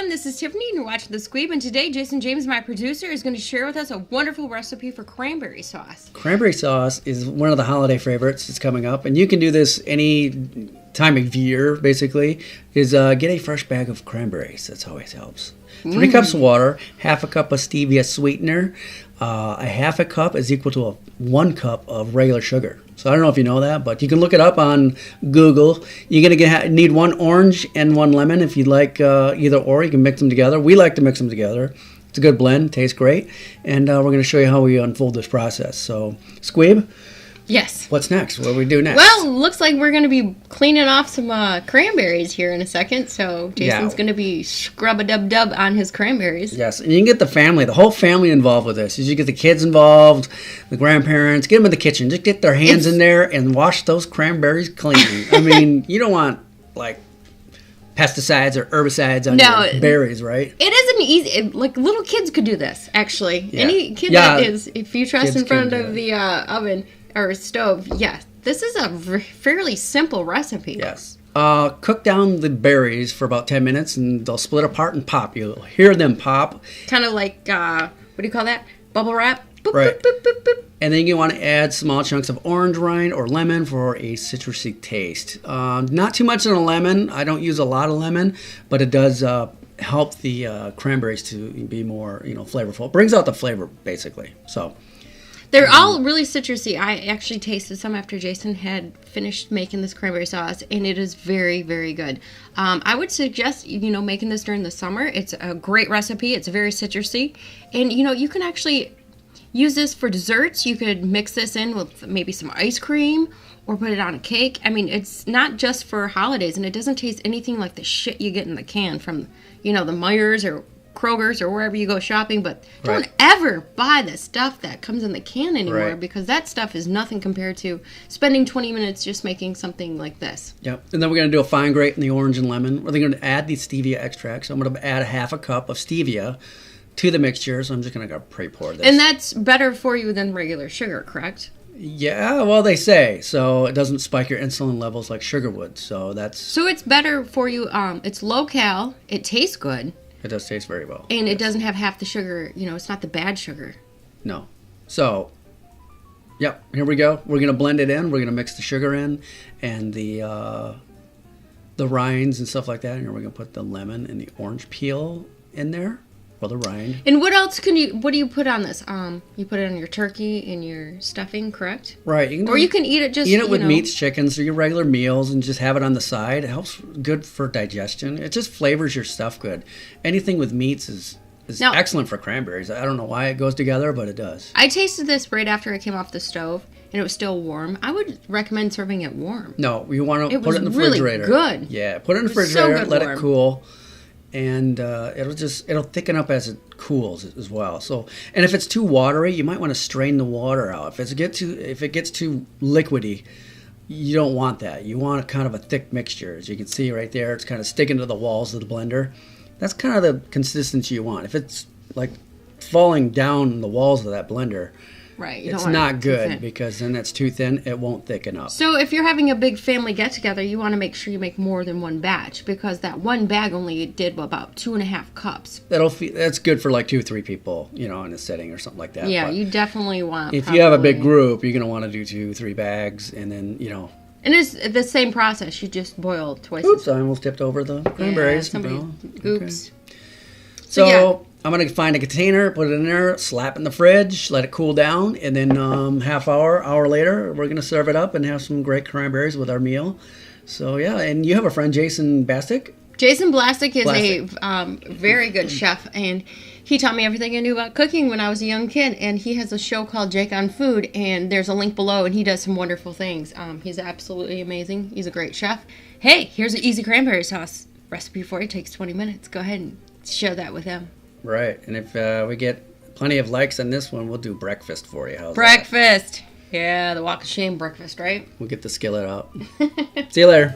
everyone. This is Tiffany, and you're watching The Squeeb. And today, Jason James, my producer, is going to share with us a wonderful recipe for cranberry sauce. Cranberry sauce is one of the holiday favorites. It's coming up, and you can do this any time of year, basically, is get a fresh bag of cranberries. That always helps. 3 cups of water, half a cup of stevia sweetener. A half a cup is equal to 1 cup of regular sugar. So I don't know if you know that, but you can look it up on Google. You're going to need 1 orange and 1 lemon. If you'd like either or, you can mix them together. We like to mix them together. It's a good blend, tastes great. And we're going to show you how we unfold this process. So, Squeeb? Yes. What's next? What do we do next? Well, looks like we're going to be cleaning off some cranberries here in a second. So Jason's going to be scrub-a-dub-dub on his cranberries. Yes, and you can get the whole family involved with this. You get the kids involved, the grandparents, get them in the kitchen. Just get their hands in there and wash those cranberries clean. I mean, you don't want, like, pesticides or herbicides on your berries, right? It isn't easy. Like, little kids could do this, actually. Yeah. Any kid that is, if you trust in front of the oven or stove, yes. This is a fairly simple recipe. Yes. Cook down the berries for about 10 minutes, and they'll split apart and pop. You'll hear them pop. Kind of like, what do you call that? Bubble wrap? Boop, right. Boop, boop, boop, boop. And then you want to add small chunks of orange rind or lemon for a citrusy taste. Not too much in a lemon. I don't use a lot of lemon, but it does help the cranberries to be more, flavorful. It brings out the flavor, basically. So they're all really citrusy. I actually tasted some after Jason had finished making this cranberry sauce, and it is very, very good. I would suggest, making this during the summer. It's a great recipe. It's very citrusy. And, you can actually use this for desserts. You could mix this in with maybe some ice cream or put it on a cake. I mean, it's not just for holidays, and it doesn't taste anything like the shit you get in the can from, the Meijers or Kroger's or wherever you go shopping, but don't ever buy the stuff that comes in the can anymore because that stuff is nothing compared to spending 20 minutes just making something like this. Yep. And then we're going to do a fine grate in the orange and lemon. We're going to add the stevia extract. So I'm going to add a half a cup of stevia to the mixture. So I'm just going to go pre-pour this. And that's better for you than regular sugar, correct? Yeah, well, they say. So it doesn't spike your insulin levels like sugar would. So it's better for you. It's low-cal. It tastes good. It does taste very well. And it doesn't have half the sugar. It's not the bad sugar. No. So, yep, here we go. We're going to blend it in. We're going to mix the sugar in and the rinds and stuff like that. And we're going to put the lemon and the orange peel in there. Or the rind. And what else what do you put on this? You put it on your turkey and your stuffing, correct? Right. You can eat it just, eat it with meats, chickens, or your regular meals and just have it on the side. It helps good for digestion. It just flavors your stuff good. Anything with meats is excellent for cranberries. I don't know why it goes together, but it does. I tasted this right after it came off the stove, and it was still warm. I would recommend serving it warm. No, you want to put it in the refrigerator. It was really good. Yeah, put it in the refrigerator, let it cool. And it'll thicken up as it cools as well. So, and if it's too watery, you might want to strain the water out. If it gets too liquidy, you don't want that. You want kind of a thick mixture. As you can see right there, it's kind of sticking to the walls of the blender. That's kind of the consistency you want. If it's like falling down the walls of that blender, it's not good because then it's too thin. It won't thicken up. So if you're having a big family get-together, you want to make sure you make more than one batch because that one bag only did about 2.5 cups. That's good for like 2 or 3 people, in a setting or something like that. Yeah, but you definitely want. If you have a big group, you're going to want to do 2, 3 bags, and then And it's the same process. You just boil twice. Oops! I almost tipped over the cranberries. Oops. Okay. So I'm going to find a container, put it in there, slap it in the fridge, let it cool down, and then hour later, we're going to serve it up and have some great cranberries with our meal. So, yeah, and you have a friend, Jason Bastick? Jason Blastic is a very good chef, and he taught me everything I knew about cooking when I was a young kid, and he has a show called Jake on Food, and there's a link below, and he does some wonderful things. He's absolutely amazing. He's a great chef. Hey, here's an easy cranberry sauce recipe for you. It takes 20 minutes. Go ahead and share that with him. Right, and if we get plenty of likes on this one, we'll do breakfast for you. How's breakfast? That? Yeah, the walk of shame breakfast, right? We'll get the skillet out. See you later.